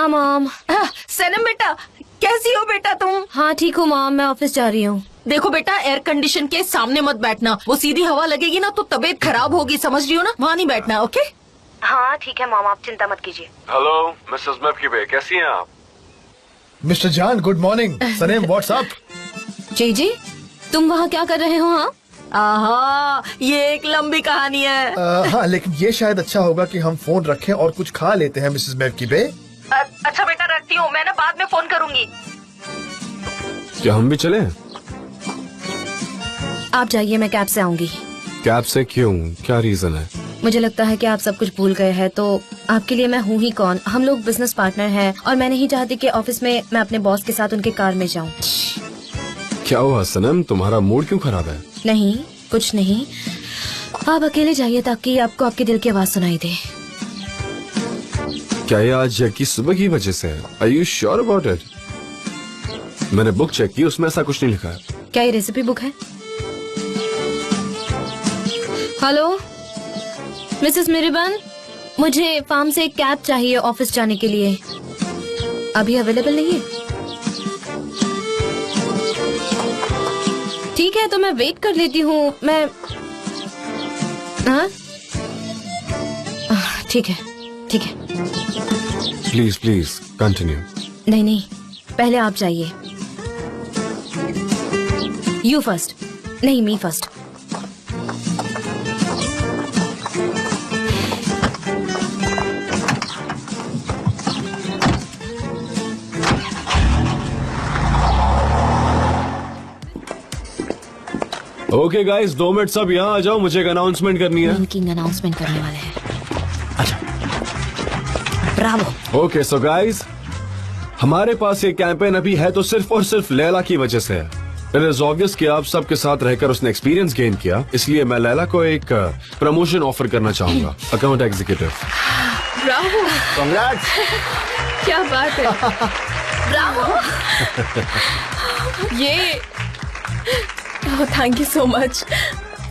हाँ मॉम। सनम बेटा, कैसी हो बेटा तुम? हाँ ठीक हूँ मॉम, मैं ऑफिस जा रही हूँ। देखो बेटा, एयर कंडीशन के सामने मत बैठना, वो सीधी हवा लगेगी ना तो तबीयत खराब होगी, समझ रही हो ना? वहाँ नहीं बैठना, ओके? हाँ ठीक है मॉम, आप चिंता मत कीजिए। हेलो मिसेस मैफकीबे, कैसी हैं आप? Mister Jaan, good morning. Sanam, what's up? जी तुम वहाँ क्या कर रहे हो? हाँ आहा, ये एक लंबी कहानी है। हाँ, लेकिन ये शायद अच्छा होगा कि हम फोन रखें और कुछ खा लेते हैं मिसेस मैफकीबे। अच्छा बेटा, रखती हूँ, मैं ना बाद में फोन करूँगी। क्या हम भी चलें? आप जाइए, मैं कैब से आऊंगी। कैब से क्यों? क्या रीजन है? मुझे लगता है कि आप सब कुछ भूल गए हैं, तो आपके लिए मैं हूँ ही कौन। हम लोग बिजनेस पार्टनर हैं और मैं नहीं चाहती कि ऑफिस में मैं अपने बॉस के साथ उनके कार में जाऊँ। क्या हुआ सनम, तुम्हारा मूड क्यों खराब है? नहीं कुछ नहीं, आप अकेले जाइए ताकि आपको आपके दिल की आवाज सुनाई दे। क्या ये आज की सुबह की वजह से है? Are you sure about it? मैंने बुक चेक की, उसमें ऐसा कुछ नहीं लिखा है। क्या ये रेसिपी बुक है? हेलो मिसेस मिरिबन, मुझे फार्म से एक कैब चाहिए ऑफिस जाने के लिए। अभी अवेलेबल नहीं है? ठीक है तो मैं वेट कर लेती हूँ। मैं हाँ ठीक है ठीक है। Please please continue. नहीं नहीं, पहले आप जाइए। You first. नहीं, मी फर्स्ट। ओके गाइस, 2 मिनट सब यहाँ आ जाओ, मुझे एक अनाउंसमेंट करनी है। मीटिंग अनाउंसमेंट करने वाले हैं। अच्छा ब्रावो। ओके सो गाइस, हमारे पास ये कैंपेन अभी है तो सिर्फ और सिर्फ लैला की वजह से है। इट इज ऑब्वियस कि आप सबके साथ रहकर उसने एक्सपीरियंस गेन किया, इसलिए मैं लैला को एक प्रमोशन ऑफर करना चाहूंगा, अकाउंट एग्जीक्यूटिव। Bravo, congrats. क्या बात है। ब्रावो। ये थैंक यू सो मच।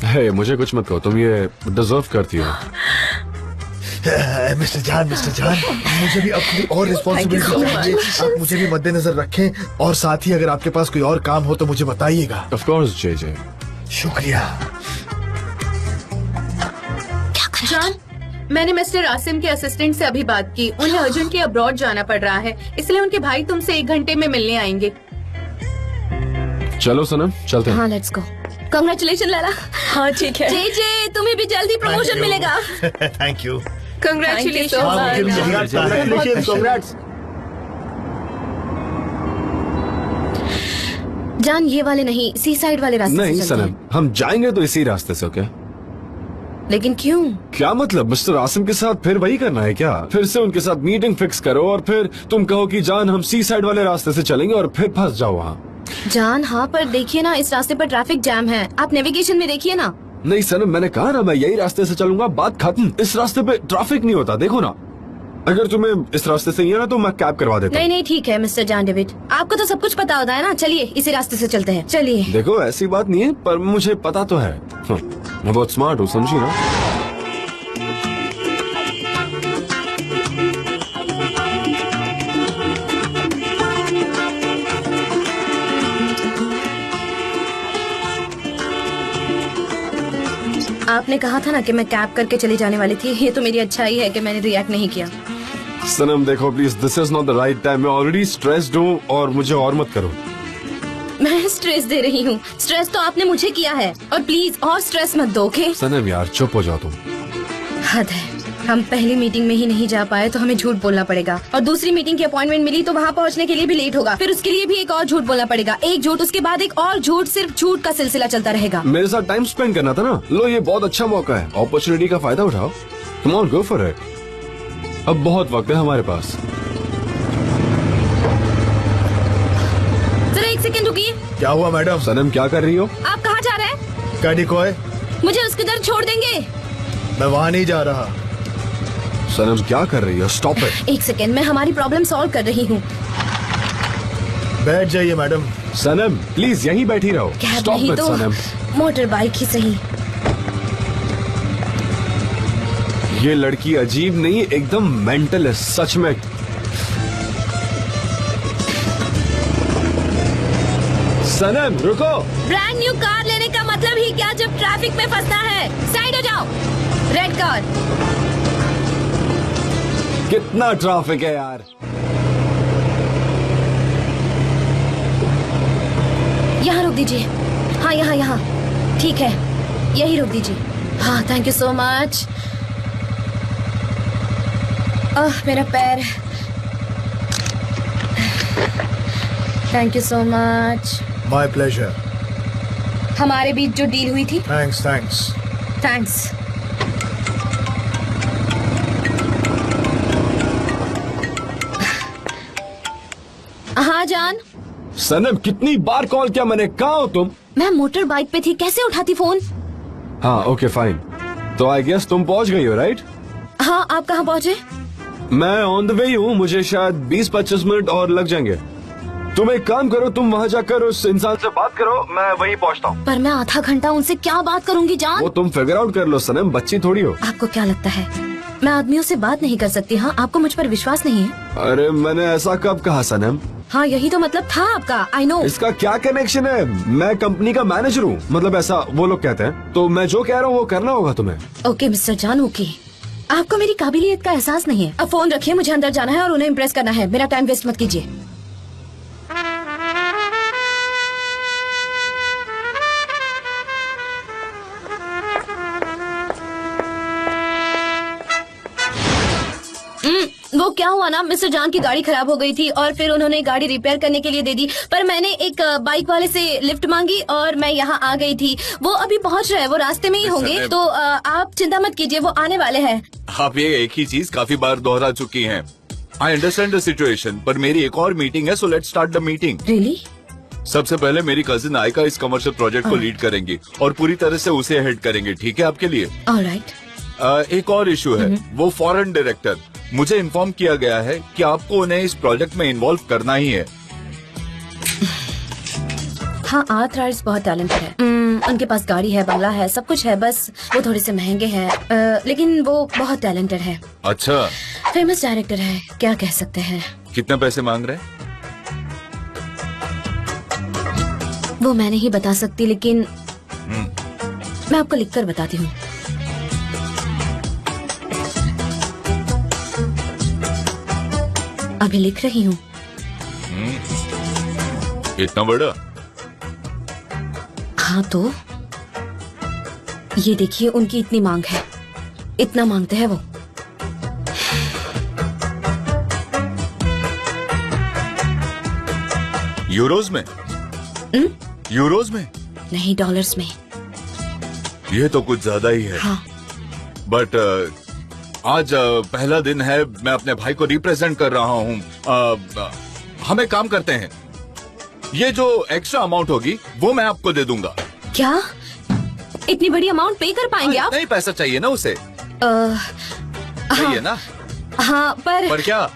हे, मुझे कुछ मत कहो, तुम ये डिजर्व करती हो। मिस्टर जान, मुझे भी अपनी और रिस्पॉन्सिबिलिटी चाहिए। आप मुझे भी मद्देनजर रखें और साथ ही अगर आपके पास कोई और काम हो तो मुझे बताइएगा। ऑफ कोर्स जे। शुक्रिया। जान, मैंने मिस्टर आसिम के असिस्टेंट से अभी बात की। उन्हें अर्जेंटली अब्रॉड जाना पड़ रहा है, इसलिए उनके भाई तुमसे 1 घंटे में मिलने आएंगे। चलो सनम, चलते हैं। हाँ लेट्स गो। कांग्रेचुलेशन लैला। हाँ ठीक है। जे तुम्हें भी जल्दी प्रमोशन मिलेगा। Thank you. कंग्रेचुलेशन। जान, ये वाले नहीं, सी साइड वाले रास्ते नहीं से चलते सनम, हम जाएंगे तो इसी रास्ते से। ओके? लेकिन क्यों? क्या मतलब, मिस्टर आसिम के साथ फिर वही करना है क्या? फिर से उनके साथ मीटिंग फिक्स करो और फिर तुम कहो कि जान हम सी साइड वाले रास्ते से चलेंगे और फिर फंस जाओ वहाँ। जान हाँ, पर देखिए ना, इस रास्ते पर ट्रैफिक जैम है, आप नेविगेशन में देखिए ना। नहीं सनम, मैंने कहा ना मैं यही रास्ते से चलूंगा, बात खत्म। इस रास्ते पे ट्रैफिक नहीं होता, देखो ना। अगर तुम्हें इस रास्ते से ही है ना तो मैं कैब करवा देता हूँ। नहीं नहीं ठीक है मिस्टर जान डेविड, आपको तो सब कुछ पता होता है ना। चलिए इसी रास्ते से चलते हैं, चलिए। देखो ऐसी बात नहीं है, पर मुझे पता तो है। मैं बहुत स्मार्ट हूँ, समझी ना। आपने कहा था ना कि मैं कैब करके चली जाने वाली थी। ये तो मेरी अच्छाई है कि मैंने रिएक्ट नहीं किया। सनम देखो please, this is not the right time. मैं ऑलरेडी स्ट्रेस्ड हूँ और मुझे और मत करो। मैं स्ट्रेस दे रही हूँ? स्ट्रेस तो आपने मुझे किया है, और प्लीज और स्ट्रेस मत दो। ओके सनम यार, चुप हो जाओ तुम। हद है, हम पहली मीटिंग में ही नहीं जा पाए तो हमें झूठ बोलना पड़ेगा, और दूसरी मीटिंग की अपॉइंटमेंट मिली तो वहाँ पहुँचने के लिए भी लेट होगा, फिर उसके लिए भी एक और झूठ बोलना पड़ेगा। एक झूठ, उसके बाद एक और झूठ, सिर्फ झूठ का सिलसिला चलता रहेगा। मेरे साथ टाइम स्पेंड करना था ना। लो ये बहुत अच्छा मौका है, अपॉर्चुनिटी का फायदा उठाओ। Come on, go for it. अब बहुत वक्त है हमारे पास। जरा 1 सेकंड रुकिए। क्या हुआ मैडम? सनम क्या कर रही हो? आप कहाँ जा रहे हैं? कैडिकोय। मुझे उसके दर छोड़ देंगे? मैं वहाँ नहीं जा रहा। सनम क्या कर रही हो? Stop it. 1 सेकंड, मैं हमारी प्रॉब्लम सॉल्व कर रही हूँ। बैठ जाइए मैडम। सनम प्लीज यहीं बैठी रहो। कैब स्टॉप नहीं इट तो सनम। मोटर बाइक ही सही। ये लड़की अजीब नहीं, एकदम मेंटल है सच में। सनम रुको। ब्रांड न्यू कार लेने का मतलब ही क्या जब ट्रैफिक में फंसना है? साइड हो जाओ। Red car. कितना ट्रैफिक है यार। यहाँ रोक दीजिए। हाँ यहाँ ठीक है, यही रोक दीजिए। हाँ थैंक यू सो मच। मेरा पैर। Thank you so much. My pleasure. हमारे बीच जो डील हुई थी। थैंक्स। थैंक्स। हाँ जान। सनम कितनी बार कॉल किया मैंने, कहाँ हो तुम? मैं मोटर बाइक पे थी, कैसे उठाती फोन? हाँ ओके फाइन। तो आई गेस तुम पहुंच गई हो राइट? हाँ आप कहाँ पहुँचे? मैं ऑन द वे हूँ, मुझे शायद 20-25 मिनट और लग जाएंगे। तुम एक काम करो, तुम वहाँ जाकर उस इंसान से बात करो, मैं वहीं पहुँचता हूँ। पर मैं आधा घंटा उनसे क्या बात करूँगी जान? वो तुम फिगर आउट कर लो सनम, बच्ची थोड़ी हो। आपको क्या लगता है मैं आदमियों से बात नहीं कर सकती? हाँ आपको मुझ पर विश्वास नहीं है? अरे मैंने ऐसा कब कहा सनम? हाँ यही तो मतलब था आपका। I know. इसका क्या कनेक्शन है? मैं कंपनी का मैनेजर हूँ, मतलब ऐसा वो लोग कहते हैं, तो मैं जो कह रहा हूँ वो करना होगा तुम्हें। ओके मिस्टर जान, ओके। आपको मेरी काबिलियत का एहसास नहीं है। अब फोन रखिए, मुझे अंदर जाना है और उन्हें इम्प्रेस करना है। मेरा टाइम वेस्ट मत कीजिए। वो क्या हुआ ना, मिस्टर जान की गाड़ी खराब हो गई थी और फिर उन्होंने गाड़ी रिपेयर करने के लिए दे दी, पर मैंने एक बाइक वाले से लिफ्ट मांगी और मैं यहाँ आ गई थी। वो अभी पहुँच रहे हैं, वो रास्ते में ही होंगे, तो आप चिंता मत कीजिए, वो आने वाले हैं। आप ये एक ही चीज काफी बार दोहरा चुकी हैं। आई अंडरस्टैंड द सिचुएशन, पर मेरी एक और मीटिंग है, so let's start the meeting. Really? सबसे पहले मेरी कजिन आयका इस कमर्शियल प्रोजेक्ट को लीड करेंगी और पूरी तरह से उसे हेड करेंगे, ठीक है आपके लिए? ऑलराइट। एक और इशू है, वो फॉरेन डायरेक्टर। मुझे इन्फॉर्म किया गया है कि आपको उन्हें इस प्रोजेक्ट में इन्वॉल्व करना ही है। हाँ आर्थराइट्स बहुत टैलेंटेड है। उनके पास गाड़ी है, बंगला है, सब कुछ है, बस वो थोड़े से महंगे हैं, लेकिन वो बहुत टैलेंटेड है। अच्छा, फेमस डायरेक्टर है, क्या कह सकते हैं। कितने पैसे मांग रहे हैं? वो मैं नहीं बता सकती, लेकिन मैं आपको लिखकर बताती हूँ। अभी लिख रही हूँ। इतना बड़ा? हाँ तो ये देखिए, उनकी इतनी मांग है, इतना मांगते हैं वो। यूरोज में? यूरोज में? नहीं, डॉलर्स में। ये तो कुछ ज्यादा ही है। हाँ। बट आज पहला दिन है, मैं अपने भाई को रिप्रेजेंट कर रहा हूँ। हम एक काम करते हैं, ये जो एक्स्ट्रा अमाउंट होगी वो मैं आपको दे दूंगा। क्या इतनी बड़ी अमाउंट पे कर पाएंगे आप? नहीं, पैसा चाहिए ना उसे। चाहिए ना? हाँ पर क्या?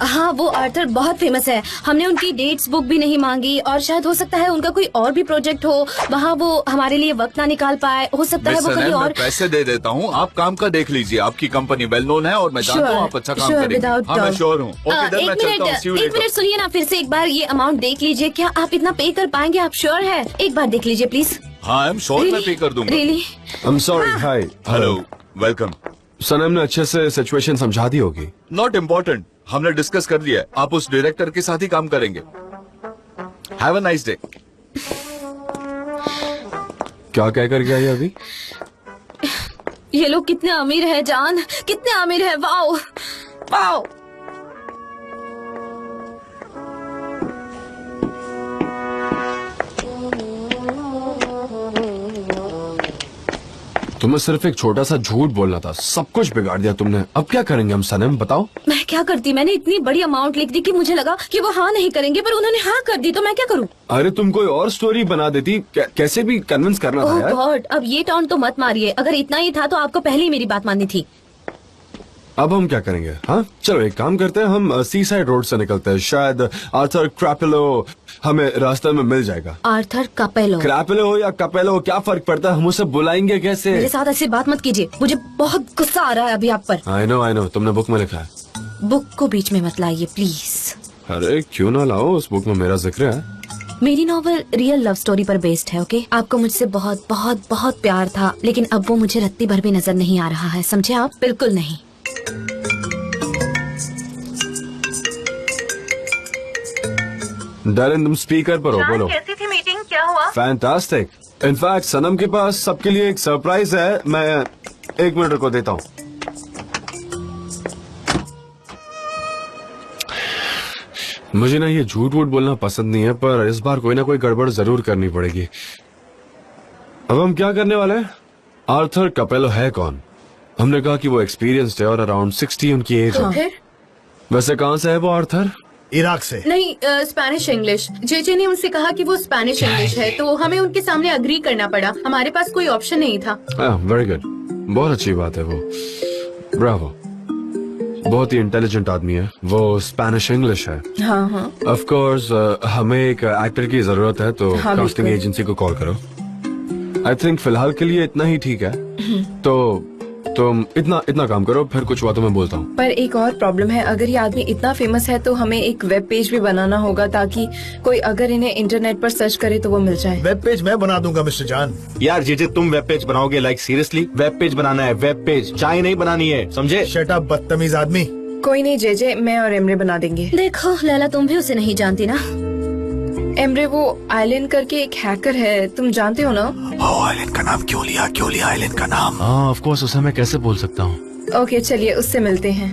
हाँ वो आर्थर बहुत फेमस है, हमने उनकी डेट्स बुक भी नहीं मांगी और शायद हो सकता है उनका कोई और भी प्रोजेक्ट हो, वहाँ वो हमारे लिए वक्त ना निकाल पाए, हो सकता है वो कहीं और। मैं पैसे दे देता हूँ, आप काम का देख लीजिए, आपकी कंपनी वेल नोन है और मैं जानता हूँ आप अच्छा काम करेंगे। हाँ मैं श्योर हूँ। एक मिनट सुनिए ना, फिर से एक बार ये अमाउंट देख लीजिए, क्या आप इतना पे कर पाएंगे? आप श्योर है? एक बार देख लीजिए प्लीज। हाँ आई एम श्योर, मैं पे कर दूंगा। Really? I am sorry. Hi. Hello, welcome. Sanam ने अच्छे से सिचुएशन समझा दी होगी। नॉट इम्पोर्टेंट, हमने डिस्कस कर लिया है, आप उस डायरेक्टर के साथ ही काम करेंगे। Have a nice day. क्या कह कर गया ये अभी? ये लोग कितने अमीर है जान, कितने अमीर है। Wow wow. तुम्हें सिर्फ एक छोटा सा झूठ बोलना था, सब कुछ बिगाड़ दिया तुमने। अब क्या करेंगे हम सनम, बताओ? मैं क्या करती, मैंने इतनी बड़ी अमाउंट लिख दी कि मुझे लगा कि वो हाँ नहीं करेंगे, पर उन्होंने हाँ कर दी, तो मैं क्या करूँ? अरे तुम कोई और स्टोरी बना देती, कैसे भी कन्विंस करना था यार। गॉड, अब ये टर्न तो मत मारिए, अगर इतना ही था तो आपको पहले ही मेरी बात माननी थी। अब हम क्या करेंगे? हाँ चलो एक काम करते हैं, हम सी साइड रोड से निकलते हैं, शायद आर्थर क्रैपेलो हमें रास्ते में मिल जाएगा। आर्थर कपेलो? क्रैपेलो हो या कपेलो, क्या फर्क पड़ता है, हम उसे बुलाएंगे कैसे? मेरे साथ ऐसी बात मत कीजिए, मुझे बहुत गुस्सा आ रहा है अभी आप पर। आई नो, तुमने बुक में लिखा है। बुक को बीच में मत लाइए प्लीज। अरे क्यों ना लाओ, उस बुक में मेरा जिक्र है। मेरी नॉवल रियल लव स्टोरी पर बेस्ड है, ओके? आपको मुझसे बहुत बहुत बहुत प्यार था, लेकिन अब वो मुझे रत्ती भर भी नजर नहीं आ रहा है, समझे आप? बिल्कुल नहीं। डैरेन, तुम स्पीकर पर हो, बोलो। कैसी थी मीटिंग, क्या हुआ? फैंटास्टिक। इनफैक्ट सनम के पास सबके लिए एक सरप्राइज है। मैं 1 मिनट को देता हूँ। मुझे ना ये झूठ वूठ बोलना पसंद नहीं है, पर इस बार कोई ना कोई गड़बड़ जरूर करनी पड़ेगी। अब हम क्या करने वाले हैं? आर्थर कपेलो है कौन? हमने कहा कि वो एक्सपीरियंस्ड है और अराउंड 60 उनकी एज है। फिर वैसे कहाँ से है वो आर्थर? इराक से। नहीं, स्पेनिश इंग्लिश। जेजे ने उनसे कहा कि वो स्पेनिश इंग्लिश है, तो हमें उनके सामने अग्री करना पड़ा। हमारे पास कोई ऑप्शन नहीं था। वेरी गुड, बहुत अच्छी बात है वो। ब्रावो, बहुत ही इंटेलिजेंट आदमी है वो। स्पेनिश इंग्लिश है। हाँ हाँ। ऑफ कोर्स हमें एक एक्टर की जरूरत है, तो हाँ, कास्टिंग बिल्कुल। एजेंसी को कॉल करो। आई थिंक फिलहाल के लिए इतना ही ठीक है। तो तुम इतना काम करो, फिर कुछ हुआ तो मैं बोलता हूँ। पर एक और प्रॉब्लम है, अगर ये आदमी इतना फेमस है तो हमें एक वेब पेज भी बनाना होगा, ताकि कोई अगर इन्हें इंटरनेट पर सर्च करे तो वो मिल जाए। वेब पेज मैं बना दूंगा मिस्टर जान। यार जीजे, तुम वेब पेज बनाओगे? Like seriously? वेब पेज बनाना है, वेब पेज, चाय नहीं बनानी है, समझे? शट अप बदतमीज आदमी। कोई नहीं जेजे, मैं और एमरे बना देंगे। देखो लैला, तुम भी उसे नहीं जानती ना। एमरे वो आइलैंड करके एक हैकर है, तुम जानते हो ना? आइलैंड का नाम क्यों लिया आइलैंड का नाम? हाँ ऑफ कोर्स, उसे मैं कैसे बोल सकता हूँ। ओके चलिए, उससे मिलते हैं,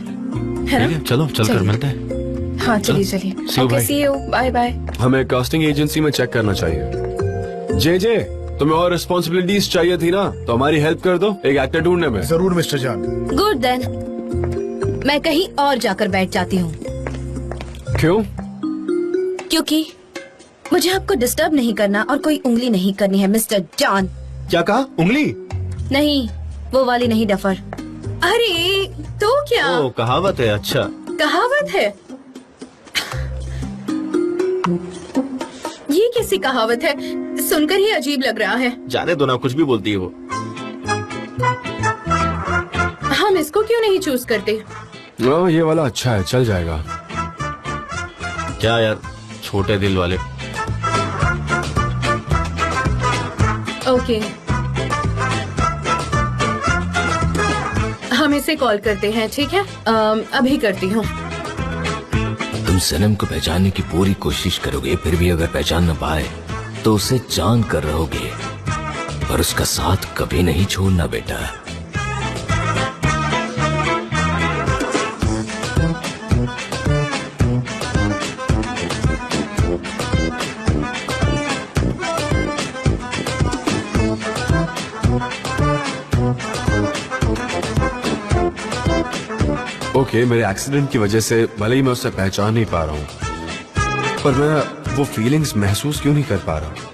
है ना? चलो चल कर चलिए। मिलते हैं। हाँ चलिए चलिए। See you, okay, bye. See you, bye bye. हमें कास्टिंग एजेंसी में चेक करना चाहिए। जे तुम्हें और रिस्पॉन्सिबिलिटीज चाहिए थी ना, तो हमारी हेल्प कर दो एक एक्टर ढूंढने में। जरूर मिस्टर जान। गुड देन, मैं कहीं और जाकर बैठ जाती हूँ, क्यों? क्योंकि मुझे आपको डिस्टर्ब नहीं करना और कोई उंगली नहीं करनी है मिस्टर जॉन। क्या कहा? उंगली? नहीं, वो वाली नहीं, डफर। अरे तो क्या ओ, कहावत है। अच्छा, कहावत है? ये कैसी कहावत है? सुनकर ही अजीब लग रहा है। जाने दो ना, कुछ भी बोलती है वो। हम इसको क्यों नहीं चूज करते? ये वाला अच्छा है, चल जाएगा। क्या यार, छोटे दिल वाले। ओके, हम इसे कॉल करते हैं, ठीक है? अभी करती हूँ। तुम सनम को पहचानने की पूरी कोशिश करोगे, फिर भी अगर पहचान न पाए तो उसे जान कर रहोगे, पर उसका साथ कभी नहीं छोड़ना बेटा। ओके, मेरे एक्सीडेंट की वजह से भले ही मैं उसे पहचान नहीं पा रहा हूँ, पर मैं वो फीलिंग्स महसूस क्यों नहीं कर पा रहा?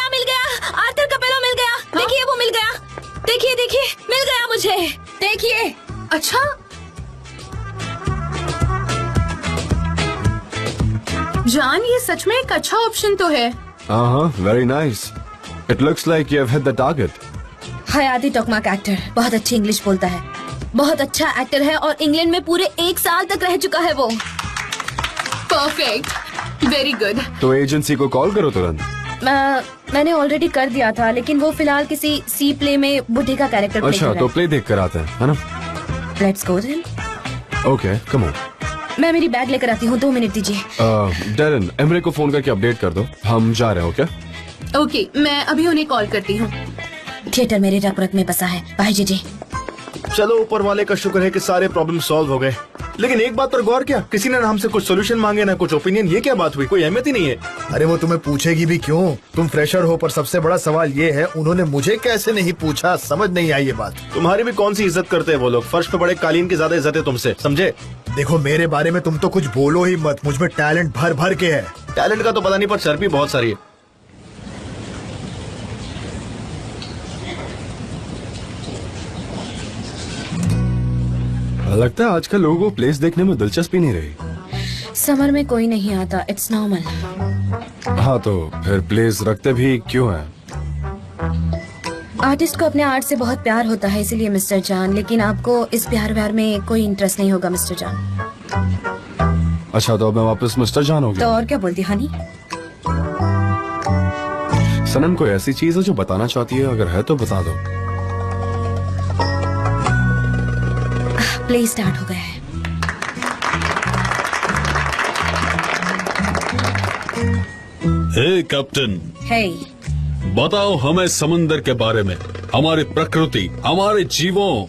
मिल गया, आर्थर कपेलो मिल गया। देखिए वो मिल गया, देखिए देखिए, मिल गया मुझे, देखिए। अच्छा, जान, ये सच में एक अच्छा ऑप्शन तो है। हाँ, very nice. It looks like you have hit the target. हयाती टोकमाक एक्टर, बहुत अच्छी इंग्लिश बोलता है, बहुत अच्छा एक्टर है और इंग्लैंड में पूरे 1 साल तक रह चुका है वो। Perfect, very good. तो एजेंसी को कॉल करो तुरंत। मैंने ऑलरेडी कर दिया था, लेकिन वो फिलहाल किसी सी प्ले में बुढ़े का कैरेक्टर प्ले अच्छा, कर रहा तो प्ले देख कर आते हैं, है ना? है। Let's go then. Okay, come on. मैं मेरी बैग लेकर आती हूँ, 2 मिनट दीजिए। डैरेन, एमरे को फोन करके अपडेट कर दो, हम जा रहे हैं। ओके ओके, मैं अभी उन्हें कॉल करती हूँ। थिएटर मेरे रग रग में बसा है। बाय जीजी। चलो ऊपर वाले का शुक्र है कि सारे प्रॉब्लम सॉल्व हो गए। लेकिन एक बात पर गौर किया, किसी ने ना हमसे कुछ सोल्यूशन मांगे ना कुछ ओपिनियन। ये क्या बात हुई? कोई अहमियत ही नहीं है। अरे वो तुम्हें पूछेगी भी क्यों? तुम फ्रेशर हो, पर सबसे बड़ा सवाल ये है उन्होंने मुझे कैसे नहीं पूछा। समझ नहीं आई ये बात। तुम्हारी भी कौन सी इज्जत करते हैं वो लोग? फर्श पे बड़े कालीन की ज्यादा इज्जत है तुमसे, समझे? देखो मेरे बारे में तुम तो कुछ बोलो ही मत, मुझ में टैलेंट भर भर के है। टैलेंट का तो पता नहीं, पर चर्बी बहुत सारी है। लगता है आजकल लोगों को प्लेस देखने में दिलचस्पी नहीं रही। समर में कोई नहीं आता, इट्स नॉर्मल। हाँ तो फिर प्लेस रखते भी क्यों है? आर्टिस्ट को अपने आर्ट से बहुत प्यार होता है, इसीलिए मिस्टर जान। लेकिन आपको इस प्यार व्यार में कोई इंटरेस्ट नहीं होगा मिस्टर जान। अच्छा तो अब मैं वापस मिस्टर जान हो तो गया। और क्या बोलती हनी? सनम कोई ऐसी चीज है जो बताना चाहती है? अगर है तो बता दो। प्ले स्टार्ट हो गया है। हे कैप्टन, हे बताओ हमें समंदर के बारे में, हमारी प्रकृति, हमारे जीवों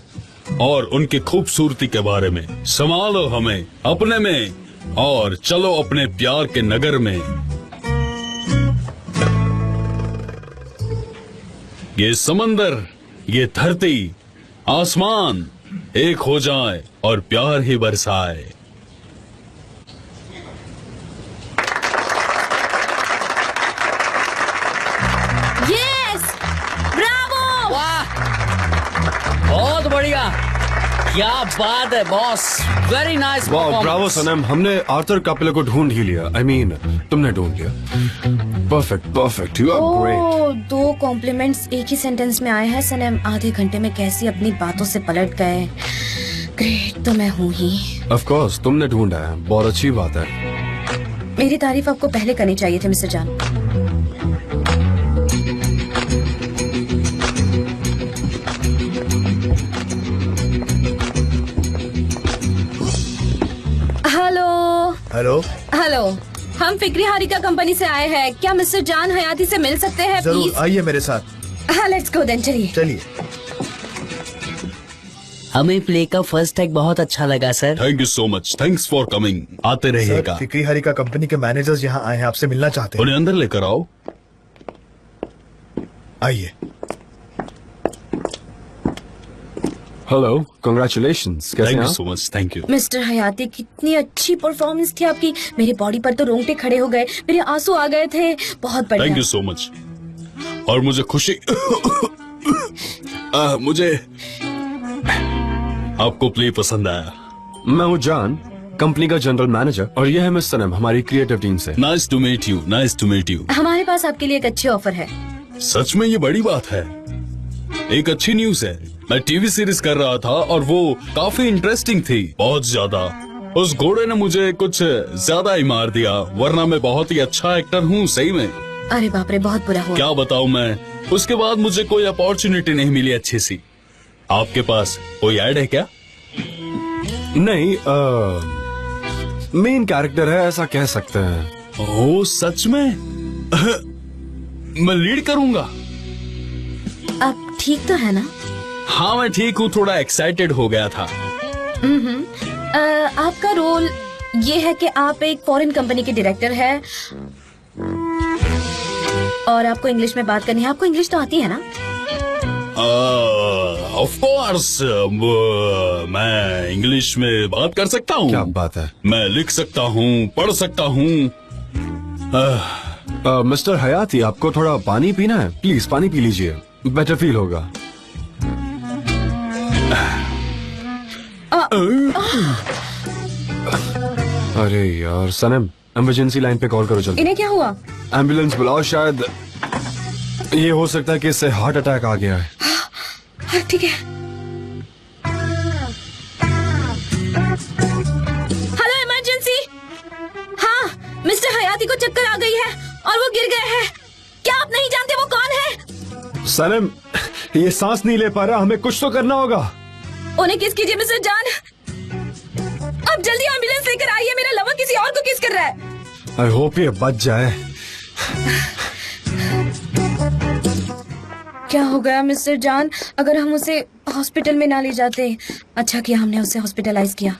और उनकी खूबसूरती के बारे में। संभालो हमें अपने में और चलो अपने प्यार के नगर में। ये समंदर, ये धरती, आसमान एक हो जाए और प्यार ही बरसाए। Yes, Bravo! बहुत बढ़िया, क्या बात है बॉस, वेरी नाइस। वाह ब्रावो सनम, हमने आर्थर कापिला को ढूंढ ही लिया। I mean, तुमने ढूंढ लिया। Perfect perfect, you are great. 2 compliments एक ही सेंटेंस में आए हैं सनम। आधे घंटे में कैसी अपनी बातों से पलट गए। ग्रेट तो मैं हूँ ही। ऑफ कोर्स तुमने ढूंढा है, बहुत अच्छी बात है। मेरी तारीफ आपको पहले करनी चाहिए थी मिस्टर जान। हेलो हेलो, हम फिक्री हारिका कंपनी से आए हैं। क्या मिस्टर जान हयाती से मिल सकते हैं जरूर, प्लीज? आइए मेरे साथ। हाँ लेट्स गो देन, चलिए चलिए। हमें प्ले का फर्स्ट टैग बहुत अच्छा लगा sir. Thank you so much, thanks for coming. आते रहिएगा। फिक्री हारिका कंपनी के मैनेजर्स यहाँ आए हैं, आपसे मिलना चाहते हैं। उन्हें अंदर लेकर आओ। आइए। Hello, congratulations. कैसे थैंक हैं यू आप? So much, thank you. Mister हयाती, कितनी अच्छी परफॉर्मेंस थी आपकी। मेरे बॉडी पर तो रोंगटे खड़े हो गए, मेरे आंसू आ गए थे। बहुत बढ़िया। Thank you so much. और मुझे खुशी मुझे आपको प्ले पसंद आया। मैं हूँ जान, कंपनी का जनरल मैनेजर, और ये है मिस सनम, हमारी क्रिएटिव टीम से। Nice to meet you, nice to meet you. हमारे पास आपके लिए एक अच्छी ऑफर है। सच में ये बड़ी बात है, एक अच्छी न्यूज है। मैं टीवी सीरीज कर रहा था और वो काफी इंटरेस्टिंग थी, बहुत ज्यादा। उस घोड़े ने मुझे कुछ ज्यादा ही मार दिया, वरना मैं बहुत ही अच्छा एक्टर हूँ सही में। अरे बाप रे, बहुत बुरा हुआ। क्या बताऊँ मैं, उसके बाद मुझे कोई अपॉर्चुनिटी नहीं मिली अच्छी सी। आपके पास कोई ऐड है क्या? नहीं, मेन कैरेक्टर है ऐसा कह सकते हैं। ओह सच में? मैं लीड करूंगा। अब ठीक तो है ना? हाँ मैं ठीक हूँ, थोड़ा एक्साइटेड हो गया था। आपका रोल ये है कि आप एक फॉरेन कंपनी के डायरेक्टर है और आपको इंग्लिश में बात करनी है। आपको इंग्लिश तो आती है ना? ऑफ कोर्स, मैं इंग्लिश में बात कर सकता हूँ। क्या बात है। मैं लिख सकता हूँ, पढ़ सकता हूँ। मिस्टर हयाती, आपको थोड़ा पानी पीना है? प्लीज पानी पी लीजिए, बेटर फील होगा। अरे यार सनम, इमरजेंसी लाइन पे कॉल करो जल्दी। इन्हें क्या हुआ? एम्बुलेंस बुलाओ, शायद ये हो सकता है कि इससे हार्ट अटैक आ गया है। हाँ, ठीक है। Hello emergency. हाँ, मिस्टर हयाती को चक्कर आ गई है और वो गिर गए हैं। क्या आप नहीं जानते वो कौन है? सनम, ये सांस नहीं ले पा रहा, हमें कुछ तो करना होगा। उन्हें किस कीजिए मिस्टर जान। अब जल्दी एम्बुलेंस लेकर आइए, मेरा लवर किसी और को किस कर रहा है। आई होप ये बच जाए। क्या हो गया मिस्टर जान? अगर हम उसे हॉस्पिटल में ना ले जाते? अच्छा किया हमने उसे हॉस्पिटलाइज किया।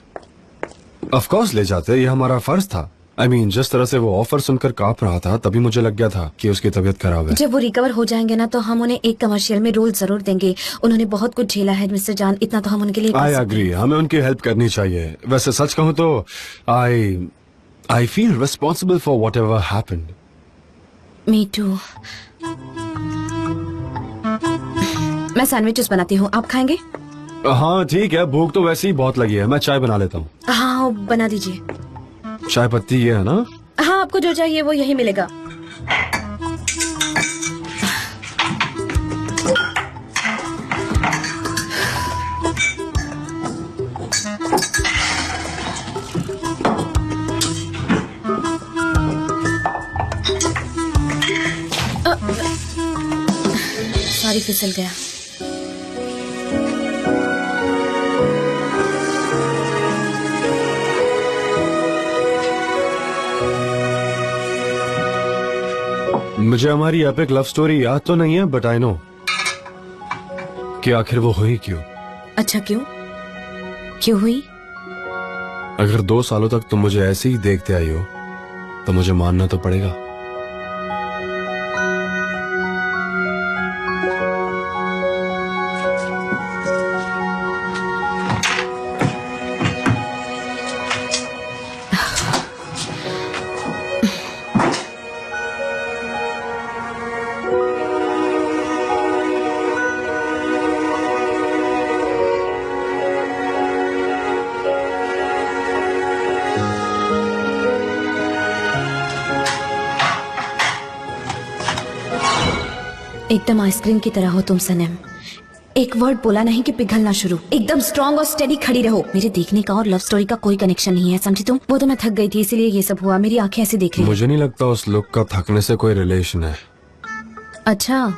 ऑफ कोर्स ले जाते, ये हमारा फर्ज था। I mean, जिस तरह से वो ऑफर सुनकर कांप रहा था तभी मुझे लग गया था कि उसकी तबीयत खराब है। जब वो रिकवर हो जाएंगे ना तो हम उन्हें एक कमर्शियल में रोल जरूर देंगे। उन्होंने बहुत कुछ झेला है मिस्टर जान, इतना तो हम उनके लिए आई एग्री, हमें उनकी हेल्प करनी चाहिए। वैसे सच कहूँ तो I feel responsible for whatever happened. Me too. मैं सैंडविचेस बनाती हूँ, आप खाएंगे? हाँ ठीक है, भूख तो वैसे ही बहुत लगी है, मैं चाय बना लेता हूँ। हाँ बना दीजिए। चाय पत्ती ये है ना? हाँ, आपको जो चाहिए वो यही मिलेगा। सॉरी, फिसल गया। मुझे हमारी एपिक लव स्टोरी याद तो नहीं है, बट आई नो कि आखिर वो हुई क्यों। अच्छा क्यों? क्यों हुई? अगर 2 सालों तक तुम मुझे ऐसे ही देखते आई हो तो मुझे मानना तो पड़ेगा। एकदम आइसक्रीम की तरह हो तुम सनम। एक वर्ड बोला नहीं कि पिघलना शुरू। एकदम स्ट्रांग और स्टेडी खड़ी रहो। मेरे देखने का और लव स्टोरी का कोई कनेक्शन नहीं है, समझी तुम? वो तो मैं थक गई थी इसीलिए ये सब हुआ। मेरी आंखें ऐसे देख रही हैं। मुझे नहीं लगता उस लुक का थकने से कोई रिलेशन है। अच्छा,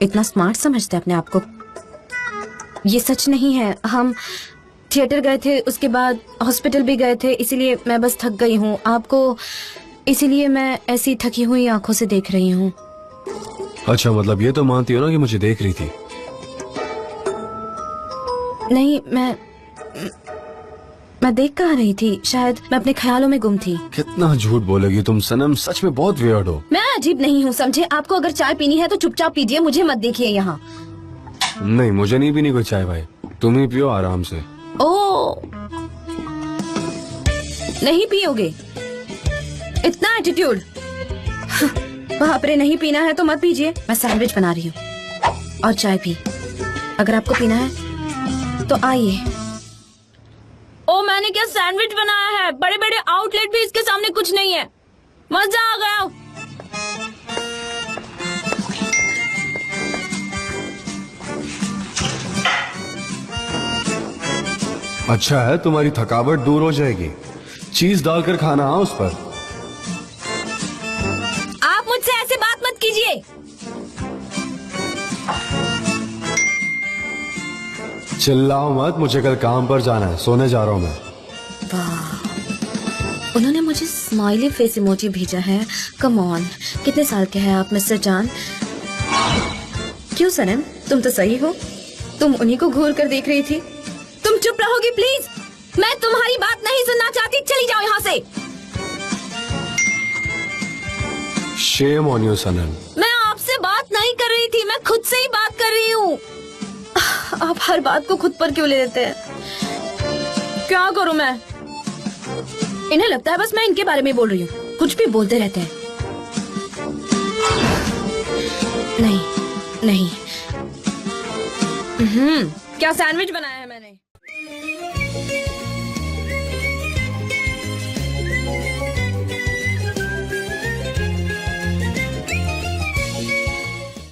इतना स्मार्ट समझते अपने आप को? ये सच नहीं है। हम थिएटर गए थे, उसके बाद हॉस्पिटल भी गए थे, इसीलिए मैं बस थक गई हूँ। आपको इसीलिए मैं ऐसी थकी हुई आंखों से देख रही हूँ। अच्छा, मतलब ये तो मानती हो ना कि मुझे देख रही थी? नहीं, मैं देख कहाँ रही थी, शायद मैं अपने ख्यालों में गुम थी। कितना झूठ बोलेगी तुम सनम, सच में बहुत वियर्ड हो। मैं अजीब नहीं हूँ समझे। आपको अगर चाय पीनी है तो चुपचाप पीजिए, मुझे मत देखिए यहाँ। नहीं, मुझे नहीं पीनी कोई चाय भाई, तुम ही पियो आराम से। ओ, नहीं पियोगे? इतना एटीट्यूड? बाप रे, नहीं पीना है तो मत पीजिए। मैं सैंडविच बना रही हूँ और चाय भी। अगर आपको पीना है तो आइए। ओ, मैंने क्या सैंडविच बनाया है। बड़े बड़े आउटलेट भी इसके सामने कुछ नहीं है। मजा आ गया। अच्छा है, तुम्हारी थकावट दूर हो जाएगी। चीज डालकर खाना उस पर। आप मुझसे ऐसे बात मत कीजिए। चिल्लाओ मत, मुझे कल काम पर जाना है, सोने जा रहा हूँ मैं। वाह, उन्होंने मुझे स्माइली फेस इमोजी भेजा है। कम ऑन, कितने साल के हैं आप मिस्टर जान? क्यों सनम, तुम तो सही हो। तुम उन्हीं को घूर कर देख रही थी। तुम चुप रहोगी प्लीज? मैं तुम्हारी बात नहीं सुनना चाहती, चली जाओ यहाँ से। शेम ऑन यू सनम। मैं आपसे बात नहीं कर रही थी, मैं खुद से ही बात कर रही हूँ। आप हर बात को खुद पर क्यों ले लेते हैं? क्या करूँ मैं? इन्हें लगता है बस मैं इनके बारे में बोल रही हूँ, कुछ भी बोलते रहते हैं। नहीं नहीं। क्या सैंडविच बनाया?